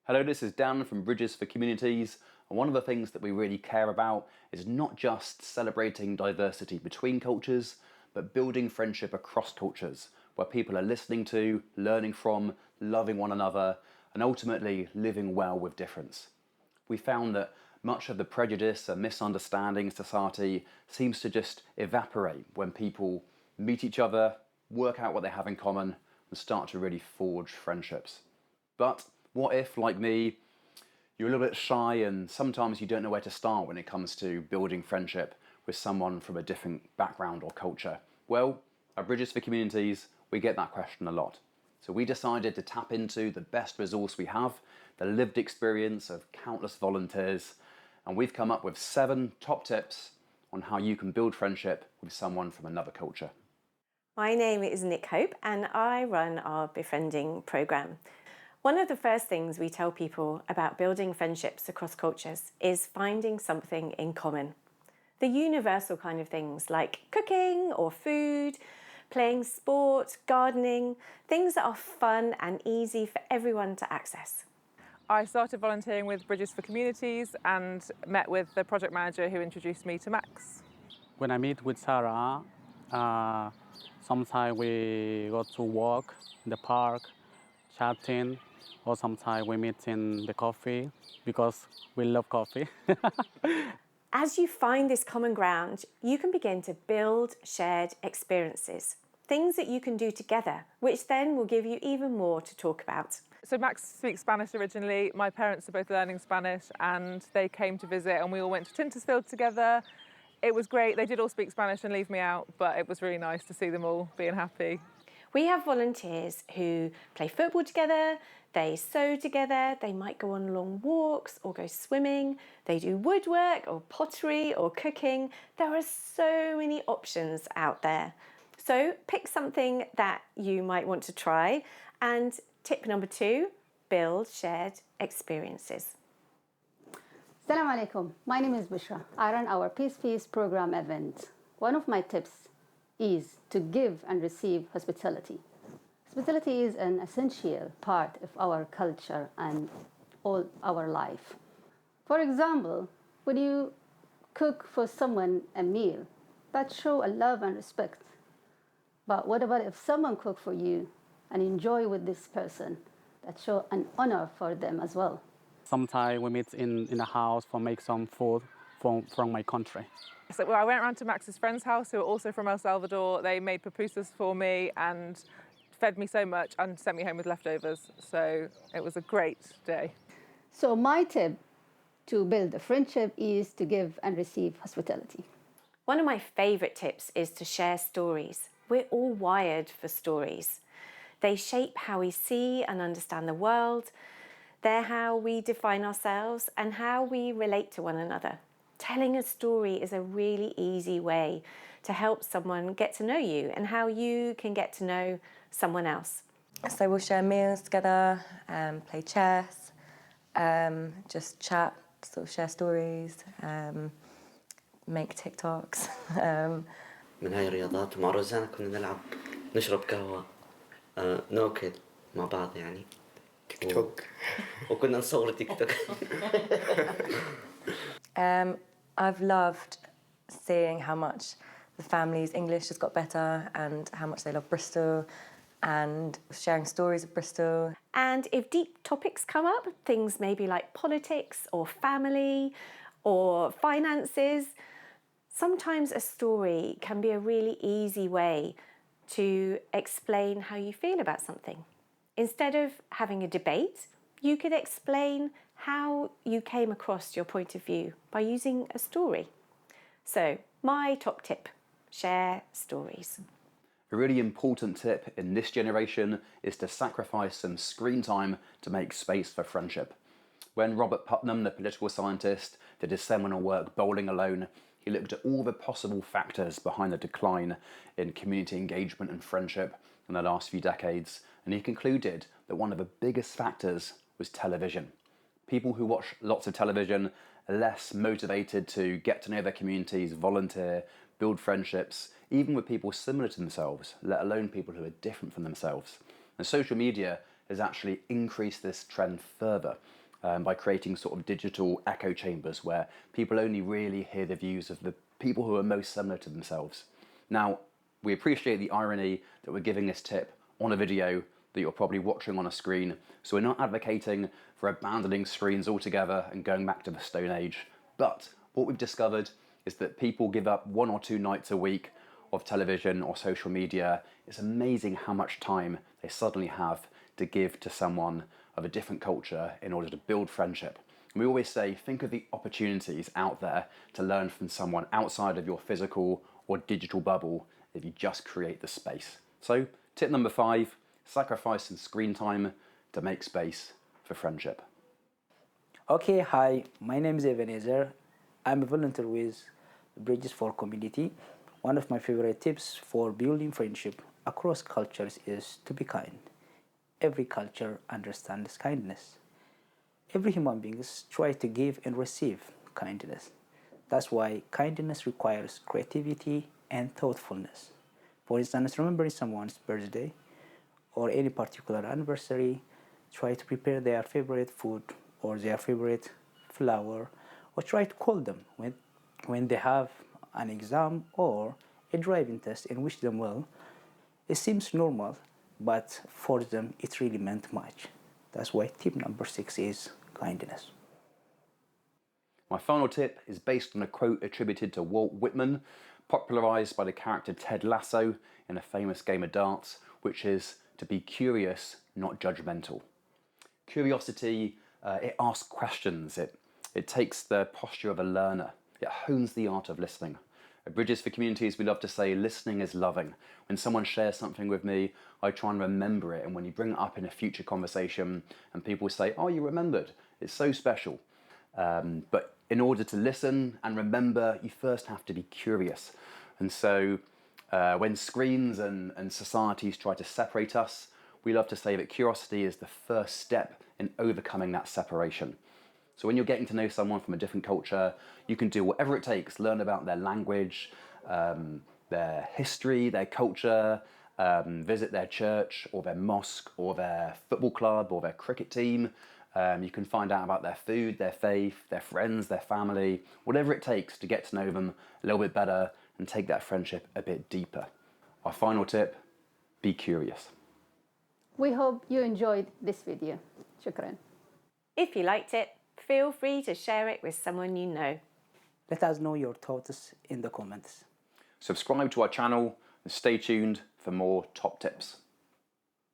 Hello, this is Dan from Bridges for Communities, and one of the things that we really care about is not just celebrating diversity between cultures, but building friendship across cultures, where people are listening to, learning from, loving one another, and ultimately living well with difference. We found that much of the prejudice and misunderstanding in society seems to just evaporate when people meet each other, work out what they have in common, and start to really forge friendships. But what if, like me, you're a little bit shy and sometimes you don't know where to start when it comes to building friendship with someone from a different background or culture? Well, at Bridges for Communities, we get that question a lot. So we decided to tap into the best resource we have, the lived experience of countless volunteers, and we've come up with 7 top tips on how you can build friendship with someone from another culture. My name is Nic Hope and I run our befriending programme. One of the first things we tell people about building friendships across cultures is finding something in common. The universal kind of things like cooking or food, playing sport, gardening, things that are fun and easy for everyone to access. I started volunteering with Bridges for Communities and met with the project manager who introduced me to Max. When I meet with Sarah, sometimes we go to walk in the park, chatting, or sometimes we meet in the coffee because we love coffee. As you find this common ground, you can begin to build shared experiences, things that you can do together, which then will give you even more to talk about. So Max speaks Spanish originally. My parents are both learning Spanish and they came to visit and we all went to Tintersfield together. It was great. They did all speak Spanish and leave me out, but it was really nice to see them all being happy. We have volunteers who play football together, they sew together, they might go on long walks or go swimming, they do woodwork or pottery or cooking. There are so many options out there. So pick something that you might want to try. And tip number 2, build shared experiences. Assalamu alaikum. My name is Bushra. I run our Peace Feast program event. One of my tips is to give and receive hospitality. Hospitality is an essential part of our culture and all our life. For example, when you cook for someone a meal, that shows a love and respect. But what about if someone cooks for you and enjoy with this person? That shows an honor for them as well. Sometimes we meet in a house for make some food from my country. So I went around to Max's friend's house who are also from El Salvador. They made pupusas for me and fed me so much and sent me home with leftovers. So it was a great day. So my tip to build a friendship is to give and receive hospitality. One of my favourite tips is to share stories. We're all wired for stories. They shape how we see and understand the world. They're how we define ourselves and how we relate to one another. Telling a story is a really easy way to help someone get to know you and how you can get to know someone else. So we'll share meals together, play chess, just chat, sort of share stories, make TikToks. من هاي الرياضات مع روزانا كنا نلعب نشرب قهوة ناكل مع بعض يعني تيك توك وكنا نصور تيك توك. I've loved seeing how much the family's English has got better and how much they love Bristol and sharing stories of Bristol. And if deep topics come up, things maybe like politics or family or finances, sometimes a story can be a really easy way to explain how you feel about something. Instead of having a debate, you could explain how you came across your point of view by using a story. So, my top tip, share stories. A really important tip in this generation is to sacrifice some screen time to make space for friendship. When Robert Putnam, the political scientist, did his seminal work Bowling Alone, he looked at all the possible factors behind the decline in community engagement and friendship in the last few decades, and he concluded that one of the biggest factors was television. People who watch lots of television are less motivated to get to know their communities, volunteer, build friendships, even with people similar to themselves, let alone people who are different from themselves. And social media has actually increased this trend further by creating sort of digital echo chambers where people only really hear the views of the people who are most similar to themselves. Now, we appreciate the irony that we're giving this tip on a video that you're probably watching on a screen, so we're not advocating for abandoning screens altogether and going back to the Stone Age. But what we've discovered is that people give up 1 or 2 nights a week of television or social media. It's amazing how much time they suddenly have to give to someone of a different culture in order to build friendship. And we always say, think of the opportunities out there to learn from someone outside of your physical or digital bubble if you just create the space. So, tip number 5, sacrifice some screen time to make space for friendship. Okay, hi, my name is Ebenezer. I'm a volunteer with Bridges for Community. One of my favorite tips for building friendship across cultures is to be kind. Every culture understands kindness. Every human being tries to give and receive kindness. That's why kindness requires creativity and thoughtfulness. For instance, remembering someone's birthday or any particular anniversary, try to prepare their favorite food or their favorite flower, or try to call them when they have an exam or a driving test and wish them well. It seems normal, but for them it really meant much. That's why tip number 6 is kindness. My final tip is based on a quote attributed to Walt Whitman, popularised by the character Ted Lasso in a famous game of darts, which is to be curious, not judgmental. Curiosity, it asks questions, it takes the posture of a learner, it hones the art of listening. At Bridges for Communities, we love to say listening is loving. When someone shares something with me, I try and remember it, and when you bring it up in a future conversation and people say, oh, you remembered, it's so special. But in order to listen and remember, you first have to be curious. And so when screens and societies try to separate us, we love to say that curiosity is the first step in overcoming that separation. So when you're getting to know someone from a different culture, you can do whatever it takes, learn about their language, their history, their culture, visit their church or their mosque or their football club or their cricket team. You can find out about their food, their faith, their friends, their family, whatever it takes to get to know them a little bit better and take that friendship a bit deeper. Our final tip, be curious. We hope you enjoyed this video. Shukran. If you liked it, feel free to share it with someone you know. Let us know your thoughts in the comments. Subscribe to our channel and stay tuned for more top tips.